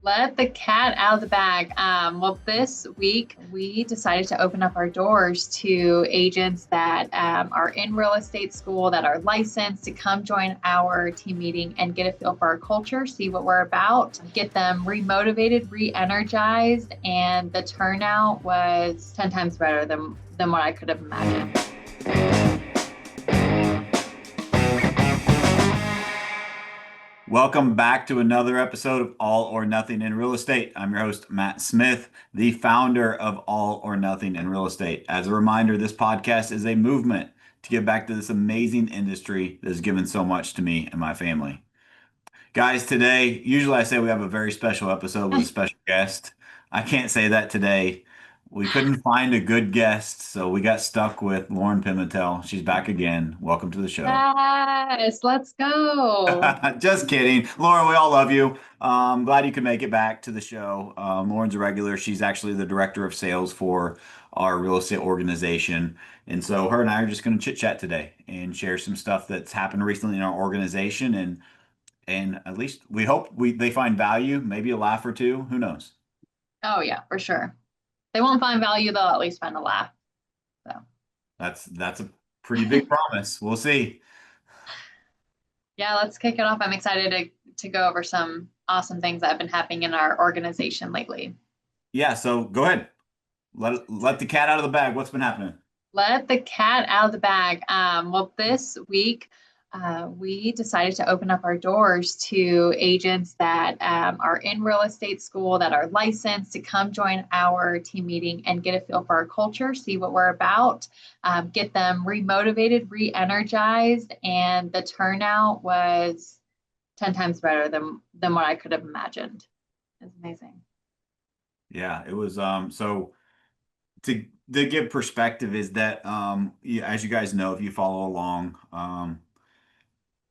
Let the cat out of the bag. Well, this week we decided to open up our doors to agents that are in real estate school, that are licensed to come join our team meeting and get a feel for our culture, see what we're about, get them remotivated, re-energized, and the turnout was 10 times better than what I could have imagined. Welcome back to another episode of All or Nothing in Real Estate. I'm your host, Matt Smith, the founder of All or Nothing in Real Estate. As a reminder, this podcast is a movement to give back to this amazing industry that has given so much to me and my family. Guys, today, usually I say we have a very special episode with a special guest. I can't say that today. We couldn't find a good guest, so we got stuck with Lauren Pimentel. She's back again. Welcome to the show. Yes, let's go. Just kidding. Lauren, we all love you. Glad you could make it back to the show. Lauren's a regular. She's actually the director of sales for our real estate organization. And so her and I are just going to chit chat today and share some stuff that's happened recently in our organization. And at least we hope they find value, maybe a laugh or two. Who knows? Oh yeah, for sure. They won't find value, they'll at least find a laugh. So That's a pretty big promise. We'll see. yeah, let's kick it off. I'm excited to go over some awesome things that have been happening in our organization lately. Yeah, so go ahead. Let the cat out of the bag. What's been happening? Let the cat out of the bag. Well, this week we decided to open up our doors to agents that are in real estate school, that are licensed to come join our team meeting and get a feel for our culture, see what we're about, get them remotivated, re-energized, and the turnout was 10 times better than what I could have imagined. It's amazing. Yeah, it was so to give perspective is that as you guys know if you follow along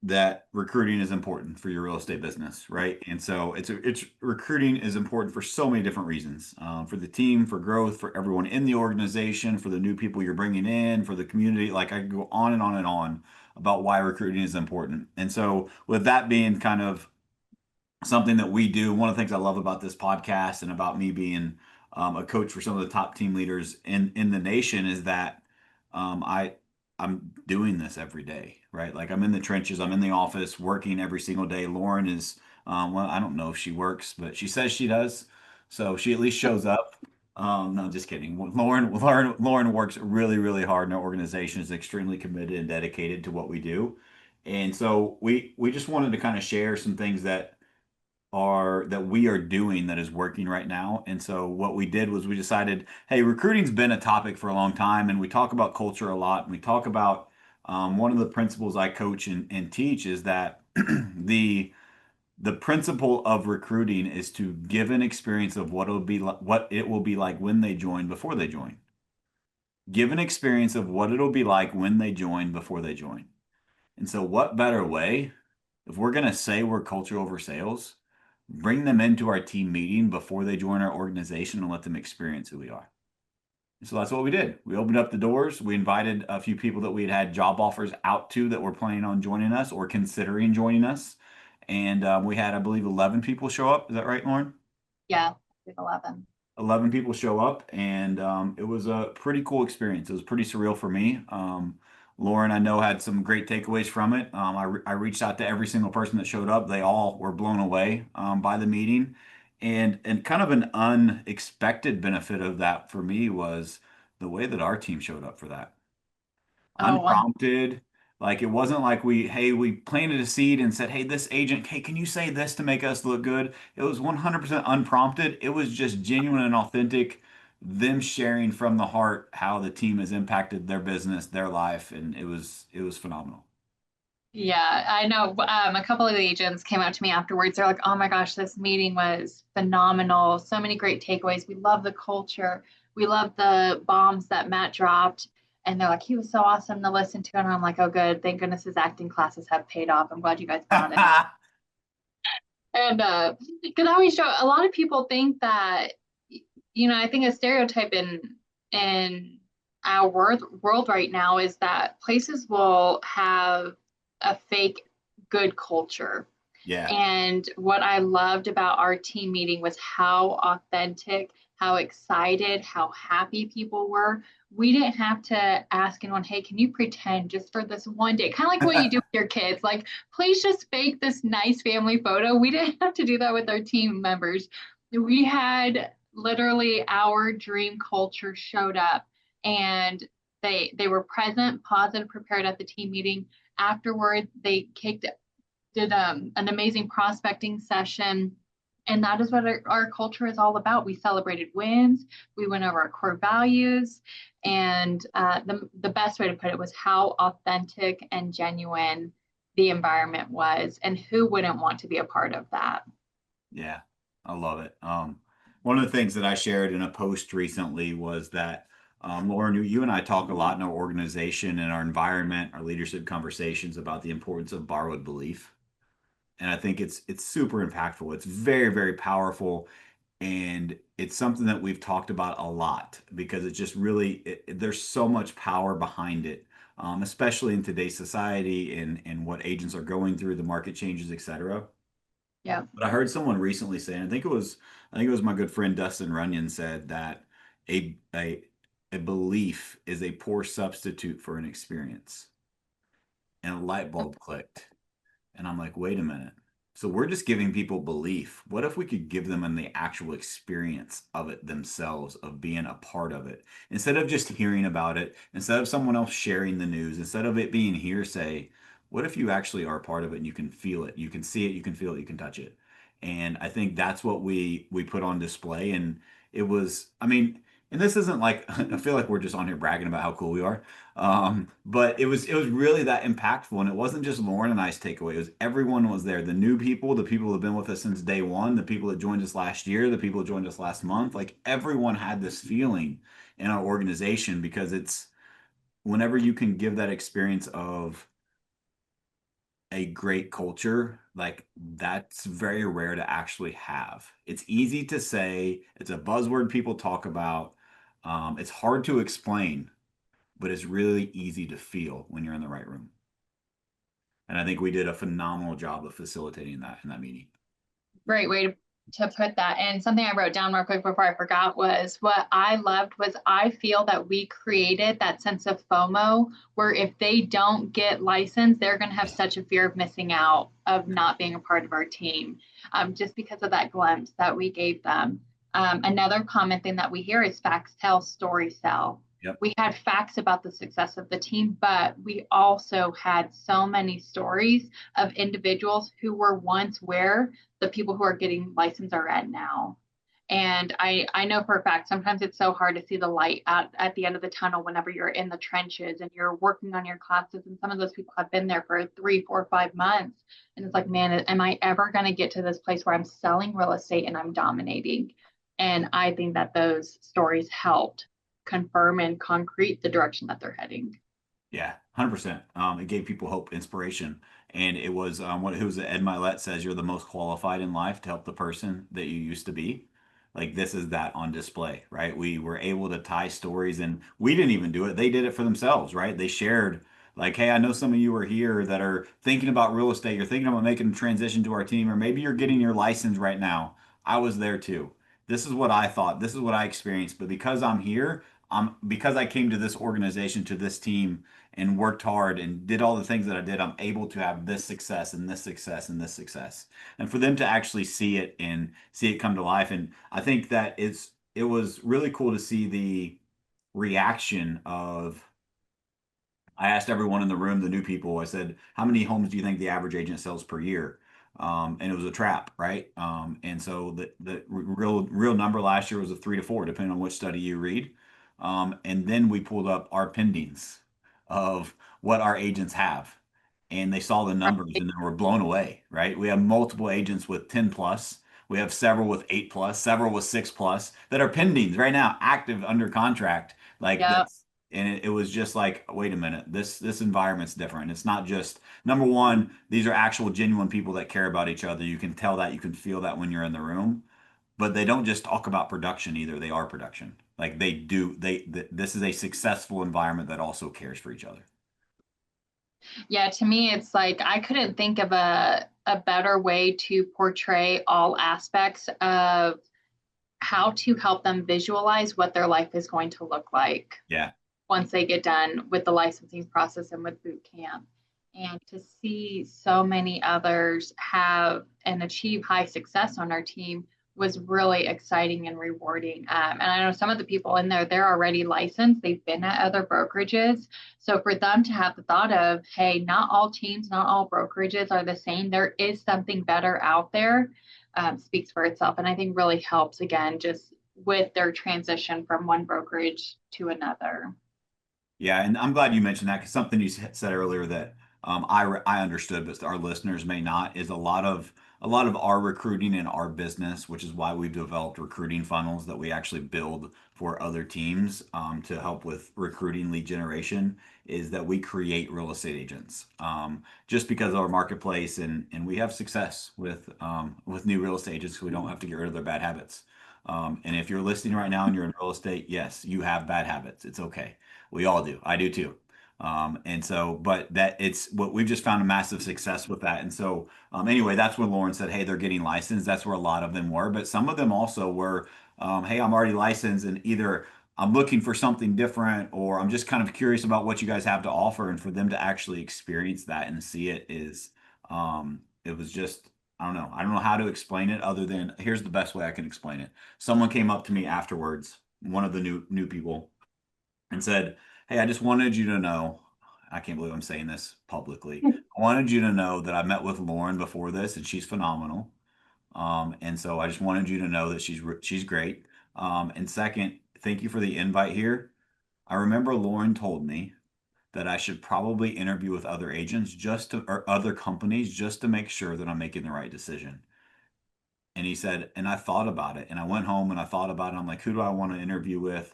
that recruiting is important for your real estate business, right? And so it's recruiting is important for so many different reasons, for the team, for growth, for everyone in the organization, for the new people you're bringing in, for the community. Like I could go on and on and on about why recruiting is important. And so with that being kind of something that we do. One of the things I love about this podcast and about me being a coach for some of the top team leaders in the nation is that I'm doing this every day, right? Like I'm in the trenches, I'm in the office working every single day. Lauren is well, I don't know if she works, but she says she does, so she at least shows up. No, just kidding. Lauren works really, really hard, and our organization is extremely committed and dedicated to what we do. And so we just wanted to kind of share some things that we are doing that is working right now. And so what we did was we decided, hey, recruiting's been a topic for a long time, and we talk about culture a lot. And we talk about one of the principles I coach and teach is that the principle of recruiting is to give an experience of what it will be like when they join before they join. Give an experience of what it'll be like when they join before they join. And so what better way if we're going to say we're culture over sales, bring them into our team meeting before they join our organization and let them experience who we are. And so that's what we did. We opened up the doors. We invited a few people that we had job offers out to that were planning on joining us or considering joining us. And we had, I believe, 11 people show up. Is that right, Lauren? Yeah, 11. 11 people show up, and it was a pretty cool experience. It was pretty surreal for me. Lauren, I know, had some great takeaways from it. I reached out to every single person that showed up. They all were blown away by the meeting. And kind of an unexpected benefit of that for me was the way that our team showed up for that. Oh, one. Unprompted. Like it wasn't like we planted a seed and said, hey, this agent, hey, can you say this to make us look good? It was 100% unprompted. It was just genuine and authentic, them sharing from the heart how the team has impacted their business, their life, and it was phenomenal. Yeah, I know. A couple of the agents came out to me afterwards. They're like, "Oh my gosh, this meeting was phenomenal. So many great takeaways. We love the culture. We love the bombs that Matt dropped." And they're like, "He was so awesome to listen to." And I'm like, "Oh, good. Thank goodness his acting classes have paid off. I'm glad you guys found it." And because I always show a lot of people think that, I think a stereotype in our world right now is that places will have a fake good culture. Yeah. And what I loved about our team meeting was how authentic, how excited, how happy people were. We didn't have to ask anyone, hey, can you pretend just for this one day? Kind of like what you do with your kids. Like, please just fake this nice family photo. We didn't have to do that with our team members. We had literally our dream culture showed up, and they were present, positive, prepared at the team meeting. Afterward, they did an amazing prospecting session. And that is what our culture is all about. We celebrated wins, we went over our core values, and the best way to put it was how authentic and genuine the environment was, and who wouldn't want to be a part of that. Yeah, I love it. One of the things that I shared in a post recently was that, Lauren, you and I talk a lot in our organization and our environment, our leadership conversations about the importance of borrowed belief. And I think it's super impactful. It's very, very powerful. And it's something that we've talked about a lot because it's just really, there's so much power behind it, especially in today's society and what agents are going through, the market changes, et cetera. Yeah. But I heard someone recently saying, I think it was my good friend Dustin Runyon said that a a a belief is a poor substitute for an experience. And a light bulb clicked. And I'm like, wait a minute. So we're just giving people belief. What if we could give them in the actual experience of it themselves, of being a part of it? Instead of just hearing about it, instead of someone else sharing the news, instead of it being hearsay, what if you actually are a part of it and you can feel it, you can see it, you can feel it, you can touch it? And I think that's what we put on display. And it was, I mean, and this isn't like I feel like we're just on here bragging about how cool we are. But it was really that impactful, and it wasn't just Lauren and I's takeaway. It was everyone was there. The new people, the people who have been with us since day one, the people that joined us last year, the people that joined us last month. Like everyone had this feeling in our organization because it's whenever you can give that experience of a great culture, like that's very rare to actually have. It's easy to say, it's a buzzword people talk about. It's hard to explain, but it's really easy to feel when you're in the right room. And I think we did a phenomenal job of facilitating that in that meeting. Great way to put that. And something I wrote down real quick before I forgot was what I loved was I feel that we created that sense of FOMO where if they don't get licensed, they're going to have such a fear of missing out, of not being a part of our team, just because of that glimpse that we gave them. Another common thing that we hear is facts tell, stories sell. Yep. We had facts about the success of the team, but we also had so many stories of individuals who were once where the people who are getting licensed are at now. And I know for a fact, sometimes it's so hard to see the light at the end of the tunnel whenever you're in the trenches and you're working on your classes. And some of those people have been there for 3, 4, 5 months. And it's like, man, am I ever going to get to this place where I'm selling real estate and I'm dominating? And I think that those stories helped confirm and concrete the direction that they're heading. Yeah, 100%. It gave people hope, inspiration. And it was what who's Ed Milet says you're the most qualified in life to help the person that you used to be. Like this is that on display, right? We were able to tie stories and we didn't even do it. They did it for themselves, right? They shared like, hey, I know some of you are here that are thinking about real estate. You're thinking about making a transition to our team, or maybe you're getting your license right now. I was there too. This is what I thought. This is what I experienced. But because I'm here, because I came to this organization, to this team and worked hard and did all the things that I did, I'm able to have this success and this success and this success. And for them to actually see it and see it come to life. And I think that it was really cool to see the reaction of I asked everyone in the room, the new people, I said, how many homes do you think the average agent sells per year? And it was a trap, right? And so the real number last year was a 3 to 4, depending on which study you read. And then we pulled up our pendings of what our agents have, and they saw the numbers and they were blown away, right? We have multiple agents with 10 plus. We have several with 8 plus, several with 6 plus that are pendings right now, active under contract. Like Yep. that's and it was just like, wait a minute, this environment's different. It's not just number one, these are actual genuine people that care about each other. You can tell that, you can feel that when you're in the room, but they don't just talk about production either. They are production. Like they do, this is a successful environment that also cares for each other. Yeah, to me, it's like I couldn't think of a better way to portray all aspects of how to help them visualize what their life is going to look like Yeah. once they get done with the licensing process and with boot camp. And to see so many others have and achieve high success on our team was really exciting and rewarding. And I know some of the people in there, they're already licensed, they've been at other brokerages. So for them to have the thought of, hey, not all teams, not all brokerages are the same, there is something better out there, speaks for itself. And I think really helps, again, just with their transition from one brokerage to another. Yeah, and I'm glad you mentioned that because something you said earlier that I understood, but our listeners may not, is a lot of our recruiting in our business, which is why we've developed recruiting funnels that we actually build for other teams to help with recruiting lead generation, is that we create real estate agents. Just because of our marketplace and we have success with new real estate agents, so we don't have to get rid of their bad habits. And if you're listening right now and you're in real estate, yes, you have bad habits. It's okay. We all do. I do too. And so, but that it's what we've just found a massive success with that. And so, anyway, that's when Lauren said, "Hey, they're getting licensed." That's where a lot of them were, but some of them also were, "Hey, I'm already licensed, and either I'm looking for something different, or I'm just kind of curious about what you guys have to offer." And for them to actually experience that and see it is, it was just, I don't know. I don't know how to explain it other than here's the best way I can explain it. Someone came up to me afterwards, one of the new people and said, "Hey, I just wanted you to know, I can't believe I'm saying this publicly. I wanted you to know that I met with Lauren before this and she's phenomenal. And so I just wanted you to know that she's great. And second, thank you for the invite here. I remember Lauren told me that I should probably interview with other agents or other companies just to make sure that I'm making the right decision." And he said, and I thought about it and I went home and I thought about it. I'm like, who do I want to interview with?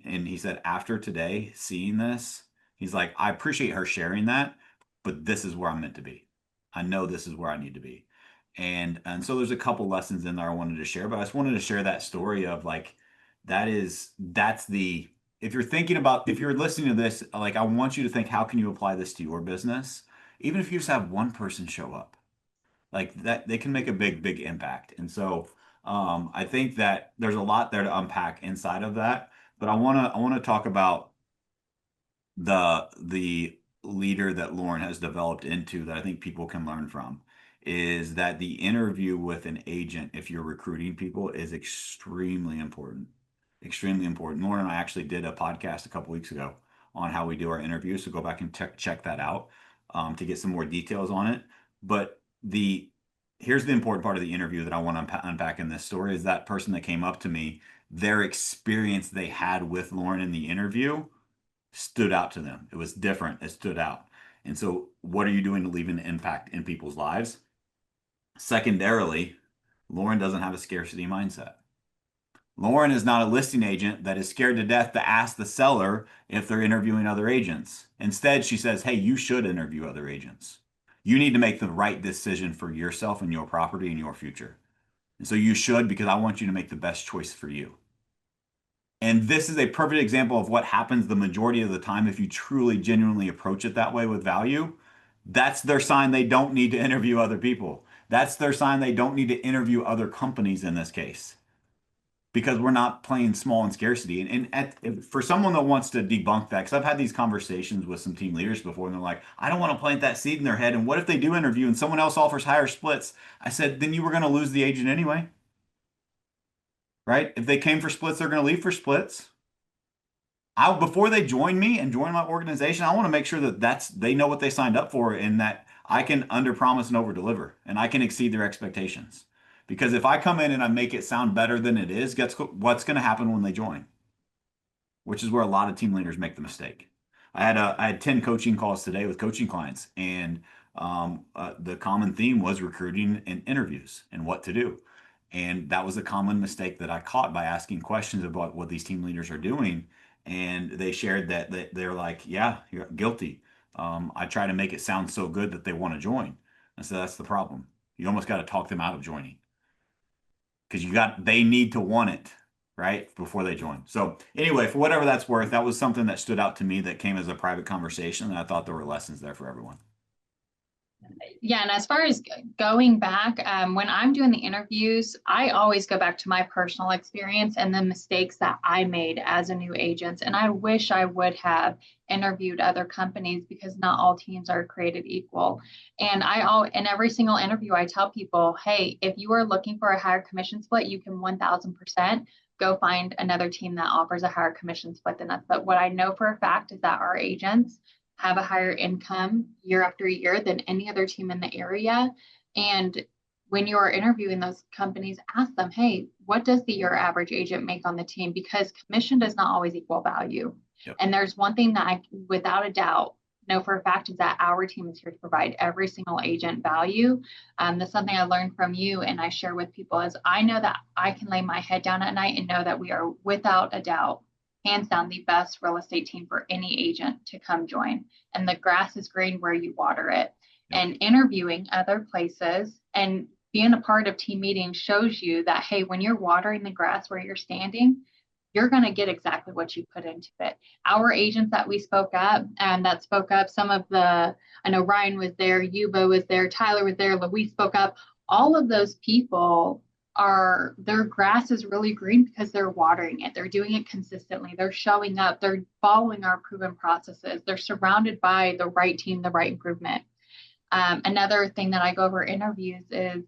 And he said, after today, seeing this, he's like, I appreciate her sharing that, but this is where I'm meant to be. I know this is where I need to be. And so there's a couple lessons in there I wanted to share, but I just wanted to share that story of like, that's the, if you're listening to this, like, I want you to think, how can you apply this to your business? Even if you just have one person show up like that, they can make a big impact. And so I think that there's a lot there to unpack inside of that, but I want to talk about the leader that Lauren has developed into that I think people can learn from is that the interview with an agent, if you're recruiting people, is extremely important. Extremely important. Lauren and I actually did a podcast a couple weeks ago on how we do our interviews, so go back and check that out to get some more details on it. But here's the important part of the interview that I want to unpack in this story is that person that came up to me, their experience they had with Lauren in the interview stood out to them. It was different. It stood out. And so, what are you doing to leave an impact in people's lives? Secondarily, Lauren doesn't have a scarcity mindset. Lauren is not a listing agent that is scared to death to ask the seller if they're interviewing other agents. Instead, she says, "Hey, you should interview other agents. You need to make the right decision for yourself and your property and your future. And so you should because I want you to make the best choice for you." And this is a perfect example of what happens the majority of the time if you truly, genuinely approach it that way with value. That's their sign they don't need to interview other people. That's their sign they don't need to interview other companies in this case because we're not playing small and scarcity. For someone that wants to debunk that, because I've had these conversations with some team leaders before, and they're like, I don't want to plant that seed in their head. And what if they do interview and someone else offers higher splits? I said, then you were going to lose the agent anyway, right? If they came for splits, they're going to leave for splits. Before they join me and join my organization, I want to make sure that they know what they signed up for and that I can under promise and over deliver and I can exceed their expectations. Because if I come in and I make it sound better than it is, guess what's going to happen when they join? Which is where a lot of team leaders make the mistake. I had 10 coaching calls today with coaching clients, and the common theme was recruiting and interviews and what to do. And that was a common mistake that I caught by asking questions about what these team leaders are doing. And they shared that they're like, yeah, you're guilty. I try to make it sound so good that they want to join. And so that's the problem. You almost got to talk them out of joining because they need to want it. right? Before they join. So anyway, for whatever that's worth, that was something that stood out to me that came as a private conversation. And I thought there were lessons there for everyone. Yeah, and as far as going back, when I'm doing the interviews, I always go back to my personal experience and the mistakes that I made as a new agent. And I wish I would have interviewed other companies because not all teams are created equal. And in every single interview, I tell people, hey, if you are looking for a higher commission split, you can 1000% go find another team that offers a higher commission split than us. But what I know for a fact is that our agents have a higher income year after year than any other team in the area. And when you're interviewing those companies, ask them, hey, what does the year average agent make on the team? Because commission does not always equal value. Yep. And there's one thing that I, without a doubt, know for a fact is that our team is here to provide every single agent value. That's something I learned from you and I share with people is I know that I can lay my head down at night and know that we are without a doubt hands down the best real estate team for any agent to come join. And the grass is green where you water it. Yep. And interviewing other places and being a part of team meetings shows you that, hey, when you're watering the grass where you're standing, you're going to get exactly what you put into it. Our agents that we spoke up and that spoke up, some of the, I know Ryan was there, Yuba was there, Tyler was there, Louise spoke up. All of those people are their grass is really green because they're watering it. They're doing it consistently. They're showing up. They're following our proven processes. They're surrounded by the right team, the right improvement. Another thing that I go over interviews is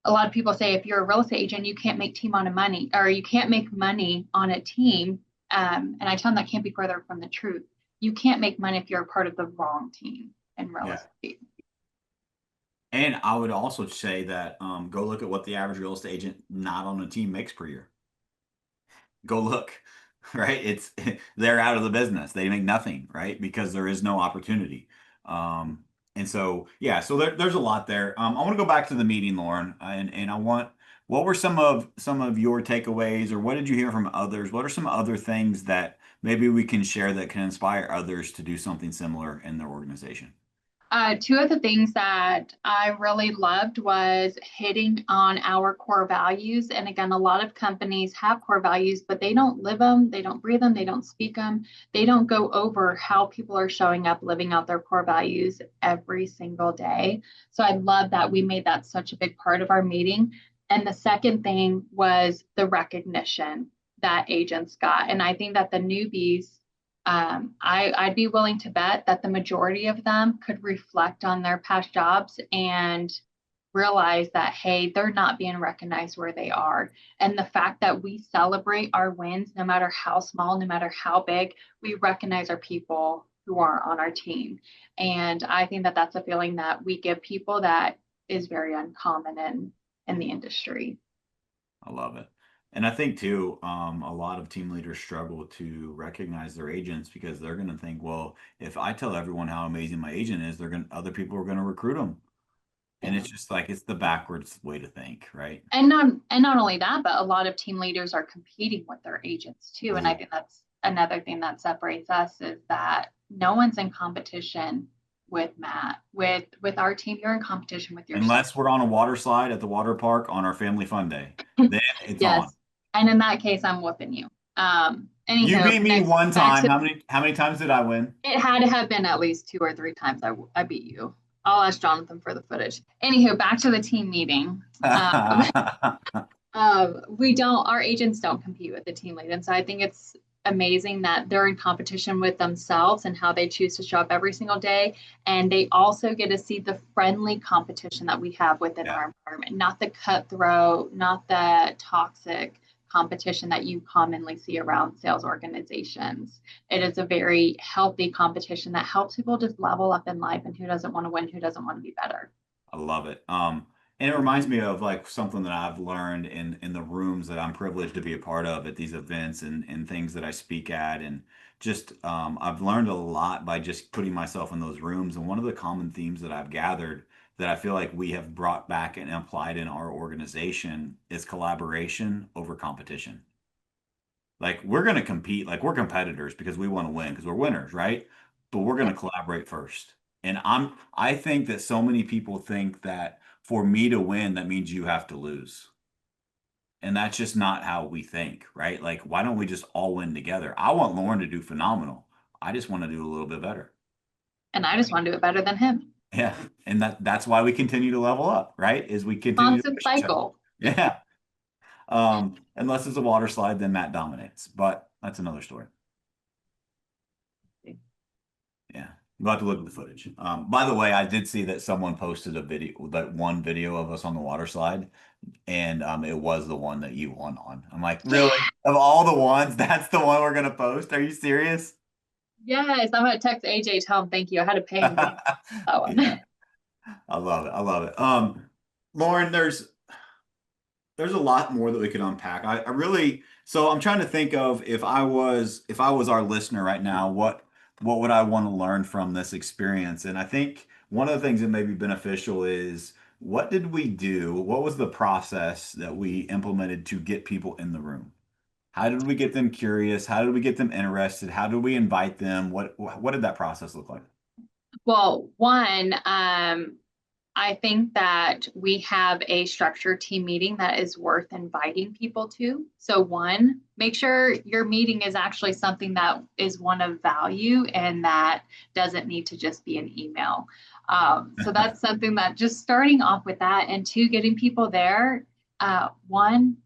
a lot of people say if you're a real estate agent, you can't make team on a money or you can't make money on a team. And I tell them that can't be further from the truth. You can't make money if you're a part of the wrong team in real Yeah. estate. And I would also say that go look at what the average real estate agent not on a team makes per year. Go look, right? It's they're out of the business. They make nothing, right? Because there is no opportunity. And so yeah, so there's a lot there. I want to go back to the meeting, Lauren, and I want what were some of your takeaways, or what did you hear from others? What are some other things that maybe we can share that can inspire others to do something similar in their organization? Two of the things that I really loved was hitting on our core values. And again, a lot of companies have core values, but they don't live them, they don't breathe them, they don't speak them, they don't go over how people are showing up, living out their core values every single day. So I love that we made that such a big part of our meeting. And the second thing was the recognition that agents got. And I think that the newbies I'd be willing to bet that the majority of them could reflect on their past jobs and realize that, hey, they're not being recognized where they are. And the fact that we celebrate our wins, no matter how small, no matter how big, we recognize our people who are on our team. And I think that that's a feeling that we give people that is very uncommon in the industry. I love it. And I think too, a lot of team leaders struggle to recognize their agents because they're going to think, well, if I tell everyone how amazing my agent is, other people are going to recruit them. And Yeah. it's just like it's the backwards way to think, right? And not only that, but a lot of team leaders are competing with their agents too. And I Oh, think that's another thing that separates us is that no one's in competition with Matt. With our team, you're in competition with yourself. unless we're on a water slide at the water park on our family fun day, then it's on. Yes. And in that case, I'm whooping you. You Anyhow, beat me next one back time. to How many times did I win? it had to have been at least two or three times I beat you. I'll ask Jonathan for the footage. Anywho, back to the team meeting. We don't, our agents don't compete with the team lead. And so I think it's amazing that they're in competition with themselves and how they choose to show up every single day. And they also get to see the friendly competition that we have within Yeah, our environment, not the cutthroat, not the toxic competition that you commonly see around sales organizations. It is a very healthy competition that helps people just level up in life and who doesn't want to win, who doesn't want to be better. I love it. And it reminds me of like something that I've learned in the rooms that I'm privileged to be a part of at these events and things that I speak at. And just I've learned a lot by just putting myself in those rooms. And one of the common themes that I've gathered that I feel like we have brought back and applied in our organization is collaboration over competition. Like we're going to compete, like we're competitors because we want to win because we're winners, right? But we're going Yeah. to collaborate first. And I think that so many people think that for me to win, that means you have to lose. And that's just not how we think, right? Like, why don't we just all win together? I want Lauren to do phenomenal. I just want to do a little bit better. And I just want to do it better than him. Yeah. And that's why we continue to level up, right? Is we continue to Constant push each other. cycle. Yeah. Unless it's a water slide, then Matt dominates. But that's another story. Yeah. We'll have to look at the footage. By the way, I did see that someone posted a video, that one video of us on the water slide, and it was the one that you won on. I'm like, Yeah. really? Of all the ones, that's the one we're gonna post? Are you serious? Yes, I'm gonna text AJ, tell him thank you. I had to pay him to do that one. Yeah, I love it. I love it. Lauren, there's a lot more that we could unpack. I really, so I'm trying to think of if I was our listener right now, what would I want to learn from this experience? And I think one of the things that may be beneficial is what did we do? What was the process that we implemented to get people in the room? How did we get them curious? How did we get them interested? How did we invite them? What did that process look like? Well, one, I think that we have a structured team meeting that is worth inviting people to. So one, make sure your meeting is actually something that is one of value and that doesn't need to just be an email. So that's something that just starting off with that, and two, getting people there. One,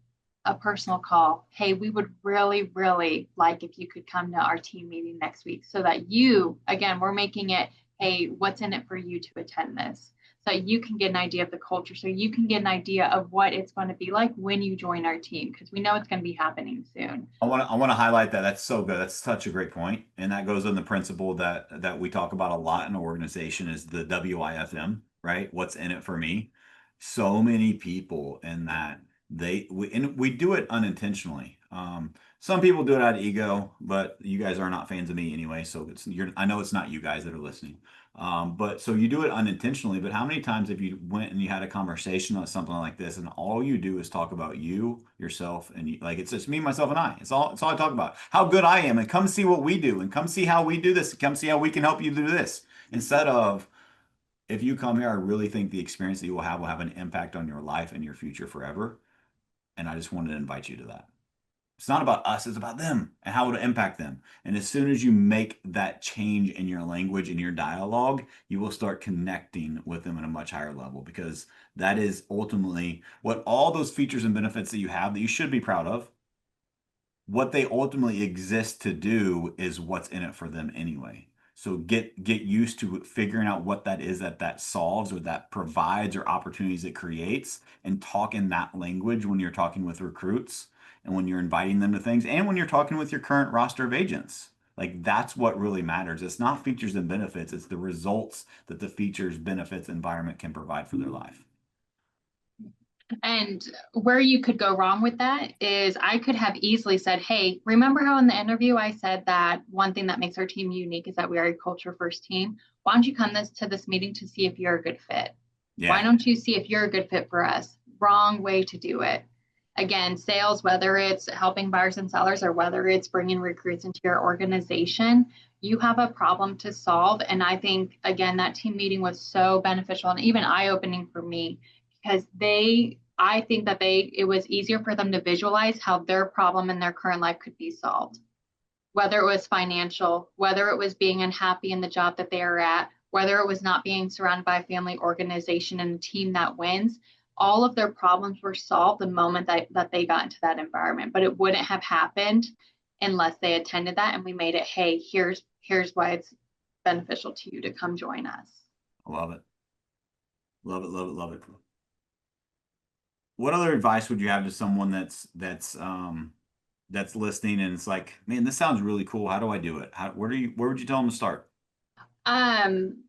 a personal call. Hey, we would really, really like if you could come to our team meeting next week so that you, again, we're making it, hey, what's in it for you to attend this? So you can get an idea of the culture, so you can get an idea of what it's going to be like when you join our team, because we know it's going to be happening soon. I want to highlight that. That's so good. That's such a great point. And that goes on the principle that we talk about a lot in our organization is the WIFM, right? What's in it for me? So many people in that and we do it unintentionally. Some people do it out of ego, but you guys are not fans of me anyway, so I know it's not you guys that are listening. But so you do it unintentionally, but how many times have you went and you had a conversation on something like this and all you do is talk about you, yourself, and you, like it's just me, myself, and I. It's all I talk about. How good I am, and come see what we do, and come see how we do this, and come see how we can help you do this. Instead of if you come here, I really think the experience that you will have an impact on your life and your future forever. And I just wanted to invite you to that. It's not about us, it's about them and how it'll impact them. And as soon as you make that change in your language and your dialogue, you will start connecting with them at a much higher level because that is ultimately what all those features and benefits that you have that you should be proud of. What they ultimately exist to do is what's in it for them anyway. So get used to figuring out what that is that solves or that provides or opportunities it creates and talk in that language when you're talking with recruits and when you're inviting them to things and when you're talking with your current roster of agents. Like that's what really matters. It's not features and benefits, it's the results that the features, benefits, environment can provide for their life. And where you could go wrong with that is I could have easily said, hey, remember how in the interview I said that one thing that makes our team unique is that we are a culture first team? Why don't you come to this meeting to see if you're a good fit? Why Yeah. don't you see if you're a good fit for us? Wrong way to do it. Again, sales, whether it's helping buyers and sellers or whether it's bringing recruits into your organization, you have a problem to solve. And I think, again, that team meeting was so beneficial and even eye-opening for me because I think that it was easier for them to visualize how their problem in their current life could be solved, whether it was financial, whether it was being unhappy in the job that they are at, whether it was not being surrounded by a family organization and a team that wins. All of their problems were solved the moment that they got into that environment, but it wouldn't have happened unless they attended that and we made it, hey, here's why it's beneficial to you to come join us. I love it. Love it, love it, love it. What other advice would you have to someone that's listening and it's like, man, this sounds really cool. How do I do it? Where would you tell them to start? Um,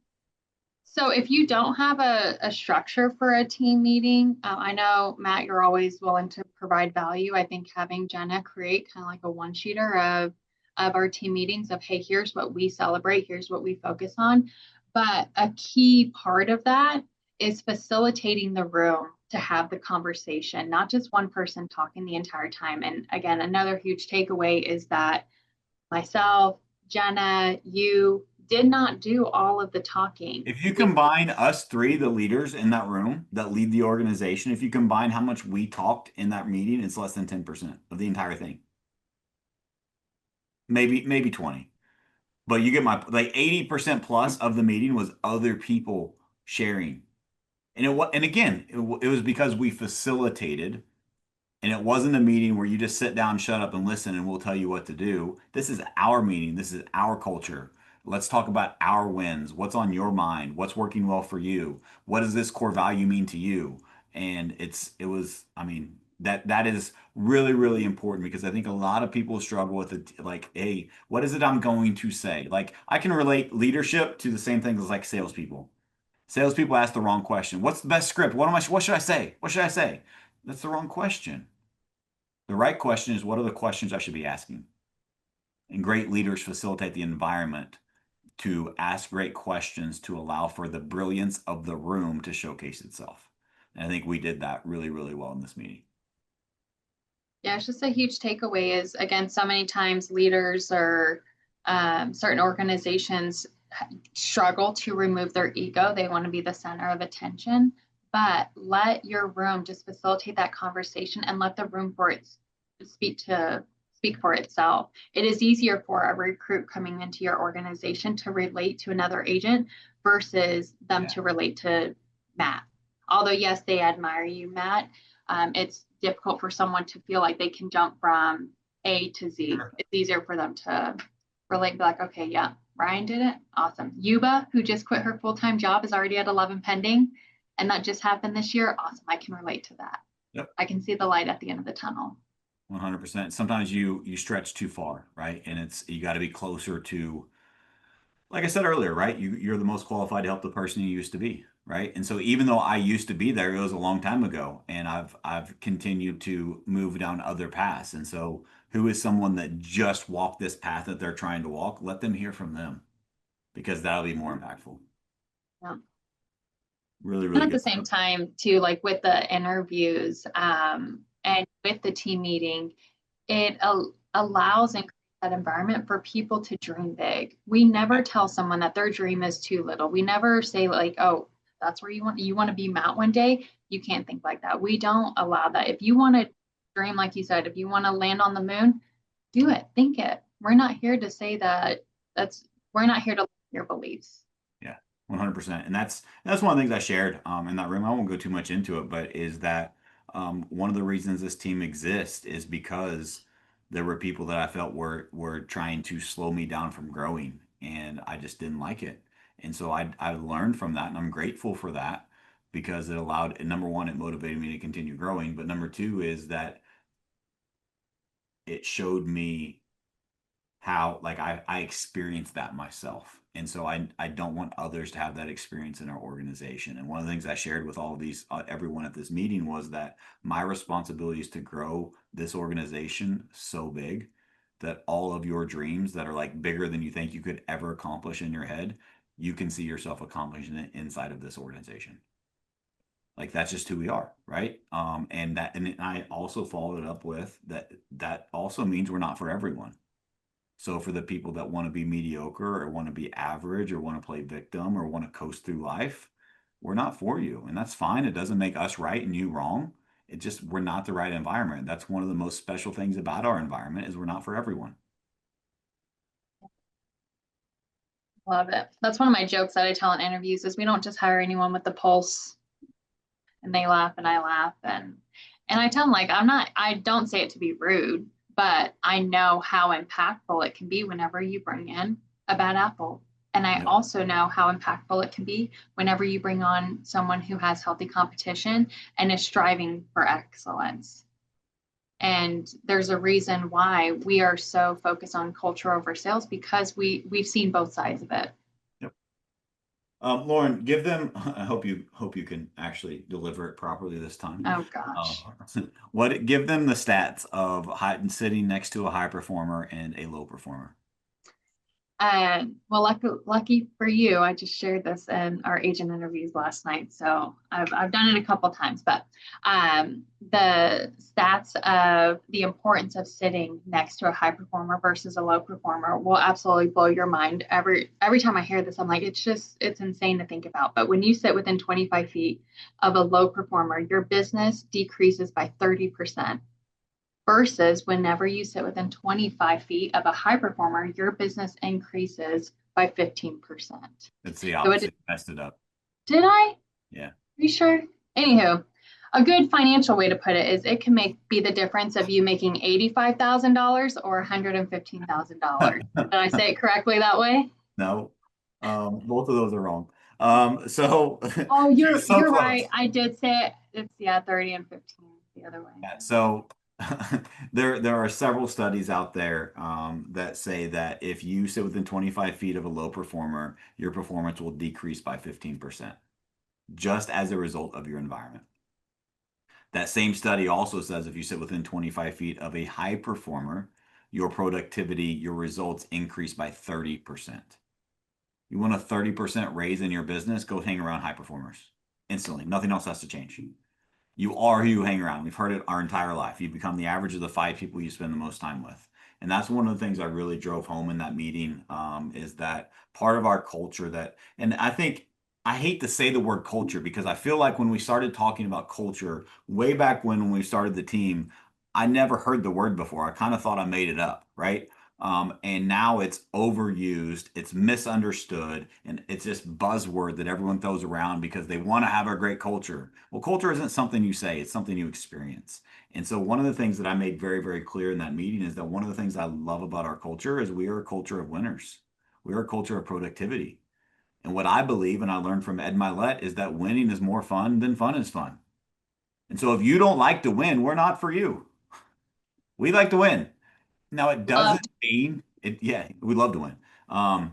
So if you don't have a structure for a team meeting, I know, Matt, you're always willing to provide value. I think having Jenna create kind of like a one-sheeter of our team meetings of, hey, here's what we celebrate, here's what we focus on. But a key part of that is facilitating the room to have the conversation, not just one person talking the entire time. And again, another huge takeaway is that myself, Jenna, you, did not do all of the talking. If you combine us three, the leaders in that room that lead the organization, if you combine how much we talked in that meeting, it's less than 10% of the entire thing. Maybe 20. But you get my like 80% plus of the meeting was other people sharing. And again, it was because we facilitated. And it wasn't a meeting where you just sit down, shut up, and listen, and we'll tell you what to do. This is our meeting. This is our culture. Let's talk about our wins. What's on your mind? What's working well for you? What does this core value mean to you? And I mean, that is really, really important because I think a lot of people struggle with it. Like, hey, what is it I'm going to say? Like, I can relate leadership to the same thing as like salespeople. Salespeople ask the wrong question. What's the best script? What should I say? What should I say? That's the wrong question. The right question is, what are the questions I should be asking? And great leaders facilitate the environment to ask great questions to allow for the brilliance of the room to showcase itself. And I think we did that really, really well in this meeting. Yeah, it's just a huge takeaway is again, so many times leaders or certain organizations struggle to remove their ego. They want to be the center of attention, but let your room just facilitate that conversation and let the room for it speak for itself. It is easier for a recruit coming into your organization to relate to another agent versus them to relate to Matt. Although yes, they admire you, Matt. It's difficult for someone to feel like they can jump from A to Z. Sure. It's easier for them to relate, be like, okay, yeah, Ryan did it. Awesome. Yuba, who just quit her full-time job, is already at 11 pending. And that just happened this year. Awesome. I can relate to that. Yep. I can see the light at the end of the tunnel. 100%. Sometimes you stretch too far, right? And you got to be closer to, like I said earlier, right? You're the most qualified to help the person you used to be, right? And so even though I used to be there, it was a long time ago, and I've continued to move down other paths. And so who is someone that just walked this path that they're trying to walk? Let them hear from them because that'll be more impactful. Yeah. Really, And really at the good same stuff. time, too, like with the interviews and with the team meeting, it allows and creates that environment for people to dream big. We never tell someone that their dream is too little. We never say like, oh, that's where you want to be Mount one day. You can't think like that. We don't allow that. If you want to dream, like you said, if you want to land on the moon, do it. Think it. We're not here to say that we're not here to limit your beliefs. Yeah, 100%. And that's one of the things I shared in that room. I won't go too much into it, but is that one of the reasons this team exists is because there were people that I felt were trying to slow me down from growing, and I just didn't like it. And so I learned from that, and I'm grateful for that because it allowed, and number one, it motivated me to continue growing. But number two is that it showed me how like I experienced that myself. And so I don't want others to have that experience in our organization. And one of the things I shared with all of these everyone at this meeting was that my responsibility is to grow this organization so big that all of your dreams that are like bigger than you think you could ever accomplish in your head, you can see yourself accomplishing it inside of this organization. Like that's just who we are, right? And I also followed it up with that also means we're not for everyone. So for the people that want to be mediocre or want to be average or want to play victim or want to coast through life, we're not for you. And that's fine. It doesn't make us right and you wrong. It just we're not the right environment. That's one of the most special things about our environment is we're not for everyone. Love it. That's one of my jokes that I tell in interviews is we don't just hire anyone with the pulse, and they laugh and I laugh and I tell them like I don't say it to be rude, but I know how impactful it can be whenever you bring in a bad apple. And I Yep. also know how impactful it can be whenever you bring on someone who has healthy competition and is striving for excellence. And there's a reason why we are so focused on culture over sales because we've seen both sides of it. Yep. Lauren, give them. I hope you can actually deliver it properly this time. Oh Uh, gosh. what give them the stats of sitting next to a high performer and a low performer. Well, lucky for you, I just shared this in our agent interviews last night. So I've done it a couple times, but the stats of the importance of sitting next to a high performer versus a low performer will absolutely blow your mind. Every time I hear this, I'm like, it's insane to think about. But when you sit within 25 feet of a low performer, your business decreases by 30%. Versus whenever you sit within 25 feet of a high performer, your business increases by 15%. It's the So opposite. Messed it up. did I? Yeah. Are you sure? Anywho, a good financial way to put it is it can be the difference of you making $85,000 or $115,000. Did I say it correctly that way? No, both of those are wrong. So Oh, you're so you're right. close. I did say it. It's yeah, 30 and 15 the other way. Yeah, so there are several studies out there that say that if you sit within 25 feet of a low performer, your performance will decrease by 15%, just as a result of your environment. That same study also says if you sit within 25 feet of a high performer, your productivity, your results increase by 30%. You want a 30% raise in your business, go hang around high performers instantly. Nothing else has to change. You are who you hang around. We've heard it our entire life. You become the average of the 5 people you spend the most time with. And that's one of the things I really drove home in that meeting, is that part of our culture that, and I think I hate to say the word culture because I feel like when we started talking about culture way back when we started the team, I never heard the word before. I kind of thought I made it up, right? And now it's overused, it's misunderstood, and it's just buzzword that everyone throws around because they want to have a great culture. Well, culture isn't something you say, it's something you experience. And so one of the things that I made very, very clear in that meeting is that one of the things I love about our culture is we are a culture of winners. We are a culture of productivity. And what I believe, and I learned from Ed Milet, is that winning is more fun than fun is fun. And so if you don't like to win, we're not for you. We like to win. Now, it Love. doesn't mean it, yeah, we love to win. Um,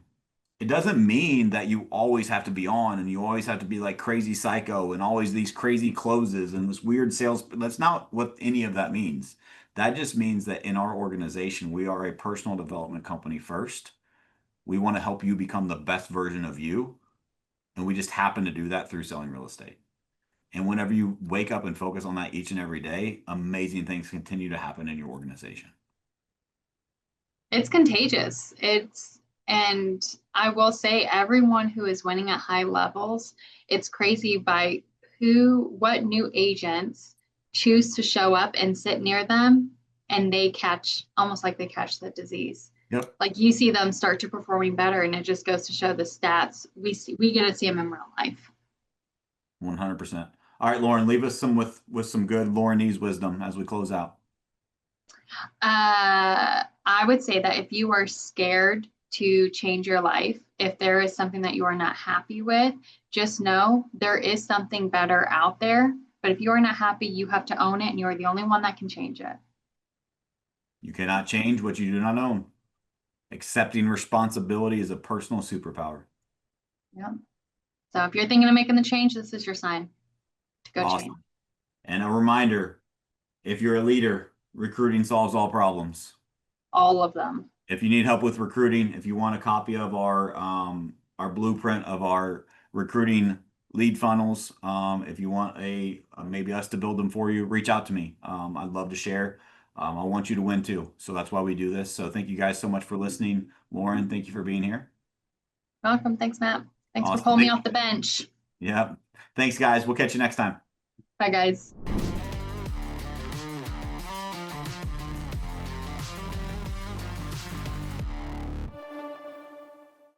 it doesn't mean that you always have to be on and you always have to be like crazy psycho and always these crazy closes and this weird sales. That's not what any of that means. That just means that in our organization, we are a personal development company first. We want to help you become the best version of you. And we just happen to do that through selling real estate. And whenever you wake up and focus on that each and every day, amazing things continue to happen in your organization. It's contagious. And I will say, everyone who is winning at high levels, it's crazy by what new agents choose to show up and sit near them, and they catch almost like they catch the disease. Yep. Like you see them start to performing better, and it just goes to show the stats. We get to see them in real life. 100%. All right, Lauren, leave us some with some good Laurenese wisdom as we close out. I would say that if you are scared to change your life, if there is something that you are not happy with, just know there is something better out there. But if you are not happy, you have to own it, and you are the only one that can change it. You cannot change what you do not own. Accepting responsibility is a personal superpower. Yeah. So if you're thinking of making the change, this is your sign to go change. Awesome. And a reminder, if you're a leader, recruiting solves all problems. All of them. If you need help with recruiting, if you want a copy of our blueprint of our recruiting lead funnels, if you want maybe us to build them for you, reach out to me. I'd love to share. I want you to win too. So that's why we do this. So thank you guys so much for listening. Lauren, thank you for being here. Welcome. Thanks, Matt. Thanks for Awesome. pulling me off the bench. Yeah. Thanks, guys. We'll catch you next time. Bye, guys.